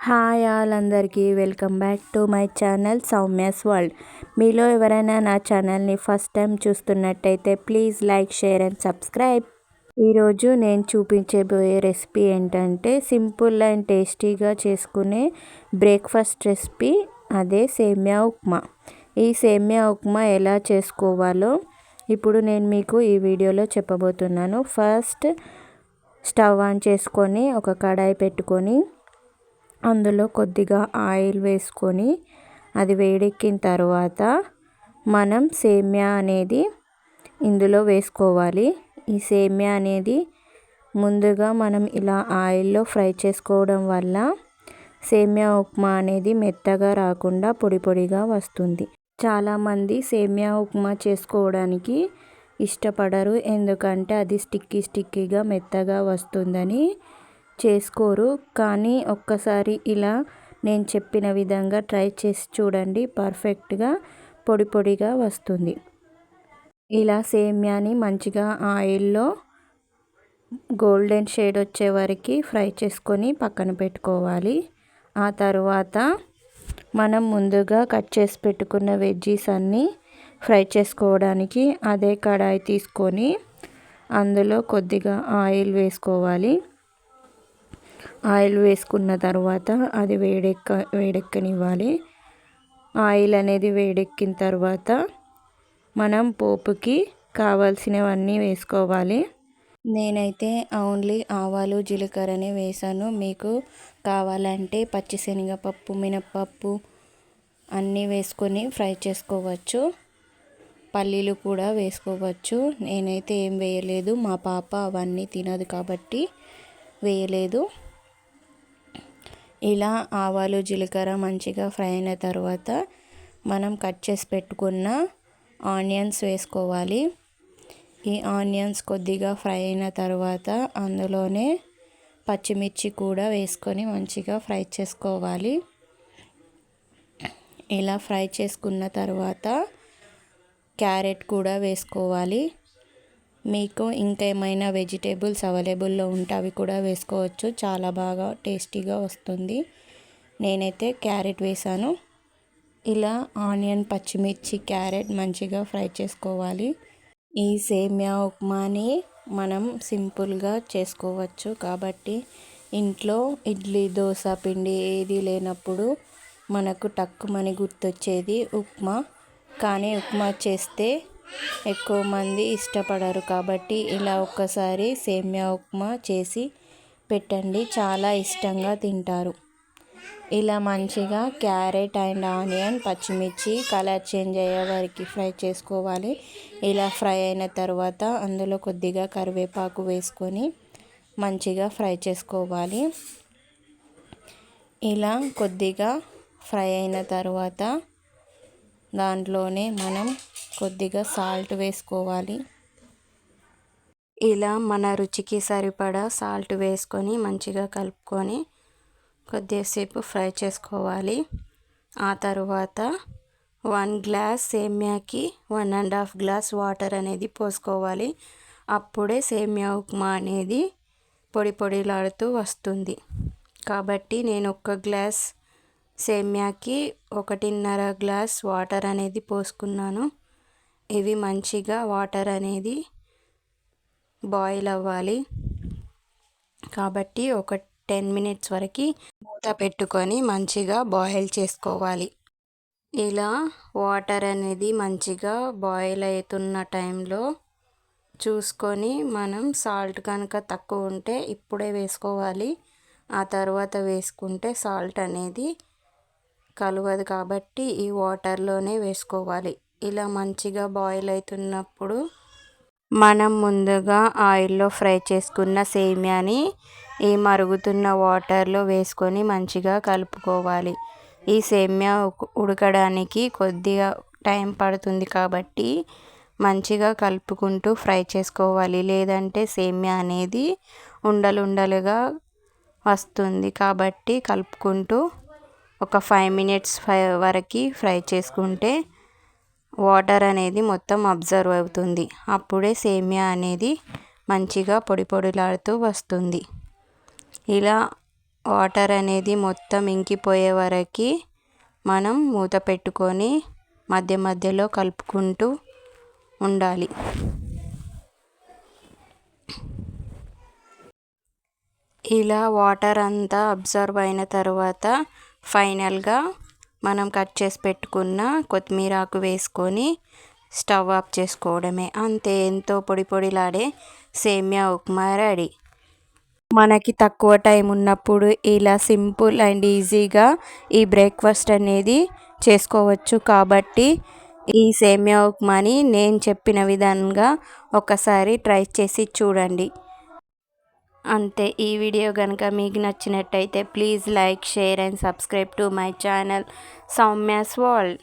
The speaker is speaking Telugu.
హాయ్ ఆల్ అందరికీ welcome back to my channel Soumya's world. మీలో ఎవరైనా నా ఛానల్ని ఫస్ట్ టైం చూస్తున్నట్టయితే please like, share and subscribe. ఈరోజు నేను చూపించబోయే రెసిపీ ఏంటంటే సింపుల్ అండ్ టేస్టీగా చేసుకునే బ్రేక్ఫాస్ట్ రెసిపీ, అదే సేమ్యా ఉప్మా. ఈ సేమ్యా ఉప్మా ఎలా చేసుకోవాలో ఇప్పుడు నేను మీకు ఈ వీడియోలో చెప్పబోతున్నాను. ఫస్ట్ స్టవ్ ఆన్ చేసుకొని ఒక కడాయి పెట్టుకొని అందులో కొద్దిగా ఆయిల్ వేసుకొని అది వేడెక్కిన తర్వాత మనం సేమ్యా అనేది ఇందులో వేసుకోవాలి. ఈ సేమ్యా అనేది ముందుగా మనం ఇలా ఆయిల్లో ఫ్రై చేసుకోవడం వల్ల సేమ్యా ఉప్మా అనేది మెత్తగా రాకుండా పొడి పొడిగా వస్తుంది. చాలామంది సేమ్యా ఉప్మా చేసుకోవడానికి ఇష్టపడరు, ఎందుకంటే అది స్టిక్కీగా మెత్తగా వస్తుందని చేసుకోరు. కానీ ఒక్కసారి ఇలా నేను చెప్పిన విధంగా ట్రై చేసి చూడండి, పర్ఫెక్ట్గా పొడి పొడిగా వస్తుంది. ఇలా సేమ్యాని మంచిగా ఆయిల్లో గోల్డెన్ షేడ్ వచ్చే వరకు ఫ్రై చేసుకొని పక్కన పెట్టుకోవాలి. ఆ తర్వాత మనం ముందుగా కట్ చేసి పెట్టుకున్న వెజ్జీస్ అన్నీ ఫ్రై చేసుకోవడానికి అదే కడాయి తీసుకొని అందులో కొద్దిగా ఆయిల్ వేసుకోవాలి. ఆయిల్ వేసుకున్న తర్వాత అది వేడెక్కనివ్వాలి. ఆయిల్ అనేది వేడెక్కిన తర్వాత మనం పోపుకి కావాల్సినవన్నీ వేసుకోవాలి. నేనైతే ఓన్లీ ఆవాలు, జీలకర్రనే వేసాను. మీకు కావాలంటే పచ్చిశనగపప్పు, మినప్పప్పు అన్నీ వేసుకొని ఫ్రై చేసుకోవచ్చు. పల్లీలు కూడా వేసుకోవచ్చు. నేనైతే ఏం వేయలేదు, మా పాప అవన్నీ తినదు కాబట్టి వేయలేదు. ఇలా ఆవాలు, జీలకర్ర మంచిగా ఫ్రై అయిన తర్వాత మనం కట్ చేసి పెట్టుకున్న ఆనియన్స్ వేసుకోవాలి. ఈ ఆనియన్స్ కొద్దిగా ఫ్రై అయిన తర్వాత అందులోనే పచ్చిమిర్చి కూడా వేసుకొని మంచిగా ఫ్రై చేసుకోవాలి. ఇలా ఫ్రై చేసుకున్న తర్వాత క్యారెట్ కూడా వేసుకోవాలి. మీకు ఇంకేమైనా వెజిటేబుల్స్ అవైలబుల్లో ఉంటే అవి కూడా వేసుకోవచ్చు, చాలా బాగా టేస్టీగా వస్తుంది. నేనైతే క్యారెట్ వేసాను. ఇలా ఆనియన్, పచ్చిమిర్చి, క్యారెట్ మంచిగా ఫ్రై చేసుకోవాలి. ఈ సేమ్యా ఉప్మాని మనం సింపుల్గా చేసుకోవచ్చు కాబట్టి ఇంట్లో ఇడ్లీ, దోశ పిండి ఏది లేనప్పుడు మనకు టక్కుమని గుర్తొచ్చేది ఉప్మా. కానీ ఉప్మా చేస్తే ఎక్కువ మంది ఇష్టపడరు కాబట్టి ఇలా ఒక్కసారి సేమ్యా ఉప్మా చేసి పెట్టండి, చాలా ఇష్టంగా తింటారు. ఇలా మంచిగా క్యారెట్ అండ్ ఆనియన్, పచ్చిమిర్చి కలర్ చేంజ్ అయ్యే వరకు ఫ్రై చేసుకోవాలి. ఇలా ఫ్రై అయిన తర్వాత అందులో కొద్దిగా కరివేపాకు వేసుకొని మంచిగా ఫ్రై చేసుకోవాలి. ఇలా కొద్దిగా ఫ్రై అయిన తర్వాత దాంట్లోనే మనం కొద్దిగా సాల్ట్ వేసుకోవాలి. ఇలా మన రుచికి సరిపడా సాల్ట్ వేసుకొని మంచిగా కలుపుకొని కొద్దిసేపు ఫ్రై చేసుకోవాలి. ఆ తర్వాత 1 గ్లాస్ సేమ్యాకి 1.5 గ్లాస్ వాటర్ అనేది పోసుకోవాలి. అప్పుడే సేమ్యా ఉప్మా అనేది పొడి పొడిలాడుతూ వస్తుంది. కాబట్టి నేను 1 గ్లాస్ సేమ్యాకి 1.5 గ్లాస్ వాటర్ అనేది పోసుకున్నాను. ఇవి మంచిగా వాటర్ అనేది బాయిల్ అవ్వాలి కాబట్టి ఒక 10 మినిట్స్ వరకు మూత పెట్టుకొని మంచిగా బాయిల్ చేసుకోవాలి. ఇలా వాటర్ అనేది మంచిగా బాయిల్ అవుతున్న టైంలో చూసుకొని మనం సాల్ట్ కనుక తక్కువ ఉంటే ఇప్పుడే వేసుకోవాలి. ఆ తర్వాత వేసుకుంటే సాల్ట్ అనేది కలవదు కాబట్టి ఈ వాటర్లోనే వేసుకోవాలి. ఇలా మంచిగా బాయిల్ అవుతున్నప్పుడు మనం ముందుగా ఆయిల్లో ఫ్రై చేసుకున్న సేమ్యాని ఈ మరుగుతున్న వాటర్లో వేసుకొని మంచిగా కలుపుకోవాలి. ఈ సేమ్యా ఉడకడానికి కొద్దిగా టైం పడుతుంది కాబట్టి మంచిగా కలుపుకుంటూ ఫ్రై చేసుకోవాలి, లేదంటే సేమ్యా అనేది ఉండలుగా వస్తుంది. కాబట్టి కలుపుకుంటూ ఒక 5 మినిట్స్ వరకు ఫ్రై చేసుకుంటే వాటర్ అనేది మొత్తం అబ్జర్వ్ అవుతుంది. అప్పుడే సేమ్యా అనేది మంచిగా పొడి పొడిలాడుతూ వస్తుంది. ఇలా వాటర్ అనేది మొత్తం ఇంకిపోయే వరకు మనం మూత పెట్టుకొని మధ్య మధ్యలో కలుపుకుంటూ ఉండాలి. ఇలా వాటర్ అంతా అబ్జర్వ్ అయిన తర్వాత ఫైనల్గా మనం కట్ చేసి పెట్టుకున్న కొత్తిమీర ఆకు వేసుకొని స్టవ్ ఆఫ్ చేసుకోవడమే. అంతే, ఎంతో పొడి పొడిలాడే సేమియా ఉప్మా రెడీ. మనకి తక్కువ టైం ఉన్నప్పుడు ఇలా సింపుల్ అండ్ ఈజీగా ఈ బ్రేక్ఫాస్ట్ అనేది చేసుకోవచ్చు. కాబట్టి ఈ సేమియా ఉప్మాని నేను చెప్పిన విధంగా ఒకసారి ట్రై చేసి చూడండి. అంతే, ఈ వీడియో కనుక మీకు నచ్చినట్టయితే please like, share and subscribe to my channel Soumya's world.